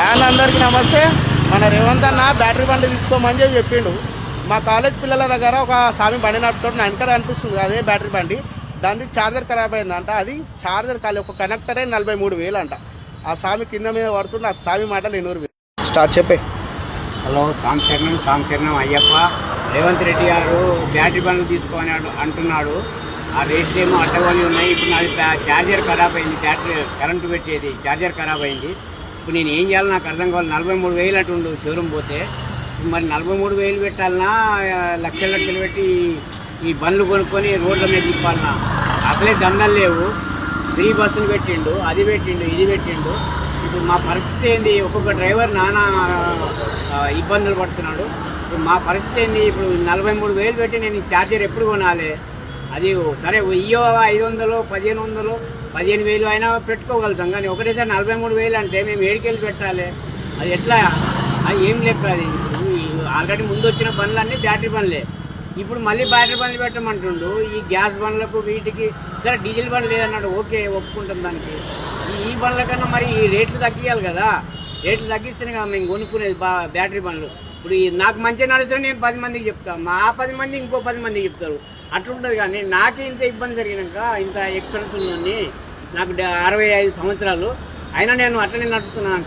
And అందరికీ నమస్తే. మన రేవంత్ అన్న బ్యాటరీ బండి తీసుకోమని చెప్పిండు. మా కాలేజ్ పిల్లల దగ్గర ఒక స్వామి బండి నడుపుతాడు, నా వెనకాల అనిపిస్తుంది అదే బ్యాటరీ బండి. దాన్ని ఛార్జర్ ఖరాబ్ అయిందంట. అది ఛార్జర్ ఖాళీ ఒక కనెక్టరే 43,000 అంట. ఆ స్వామి కింద మీద పడుతుంది. ఆ స్వామి మాటలు 800,000 స్టార్ట్ చెప్పే. హలో, సాంశరణం అయ్యప్ప. రేవంత్ రెడ్డి గారు బ్యాటరీ బండ్లు తీసుకోని అంటున్నాడు. ఆ రేట్లు ఏమో అడ్డగోలు ఉన్నాయి. ఇప్పుడు నాది ఛార్జర్ ఖరాబ్ అయింది, బ్యాటరీ కరెంటు పెట్టేది ఛార్జర్ ఖరాబ్ అయింది. ఇప్పుడు నేను ఏం చేయాలో నాకు అర్థం కావాలి. 43,000 అంటుండు షోరూమ్ పోతే. మరి 43,000 పెట్టాలన్నా, లక్షలు పెట్టి ఈ బండ్లు కొనుక్కొని రోడ్ల మీద తిప్పాలన్నా? అసలే దండలు లేవు. ఫ్రీ బస్సులు పెట్టిండు, అది పెట్టిండు, ఇది పెట్టిండు. ఇప్పుడు మా పరిస్థితి ఏంది? ఒక్కొక్క డ్రైవర్ నానా ఇబ్బందులు పడుతున్నాడు. ఇప్పుడు మా పరిస్థితి ఏంది? ఇప్పుడు 43,000 పెట్టి నేను ఈ ఛార్జర్ ఎప్పుడు కొనాలి? అది సరే, 500, 1,500, 15,000 అయినా పెట్టుకోగలుగుతాం. కానీ ఒకటేసారి 43,000 అంటే మేము ఏడికెళ్ళి పెట్టాలి? అది ఎట్లా? అది ఏం లెక్క? అది ఆల్రెడీ ముందు వచ్చిన బండ్లన్నీ బ్యాటరీ బండ్లే. ఇప్పుడు మళ్ళీ బ్యాటరీ బండ్లు పెట్టమంటుండు. ఈ గ్యాస్ బండ్లకు వీటికి సరే డీజిల్ బండ్లు లేదన్నాడు, ఓకే ఒప్పుకుంటాం దానికి. ఈ బండ్ల కన్నా మరి ఈ రేట్లు తగ్గియాలి కదా. రేట్లు తగ్గిస్తేనే కదా మేము కొనుక్కునేది బ్యాటరీ బండ్లు. ఇప్పుడు నాకు మంచిగా నడుస్తుంది, నేను 10 మందికి చెప్తాను, మా 10 మంది ఇంకో 10 మందికి చెప్తారు. అట్లుంటుంది. కానీ నాకే ఇంత ఇబ్బంది జరిగినాక, ఇంత ఎక్స్పెన్స్ ఉందని, నాకు 65 సంవత్సరాలు అయినా నేను అట్లనే నడుస్తున్నాను.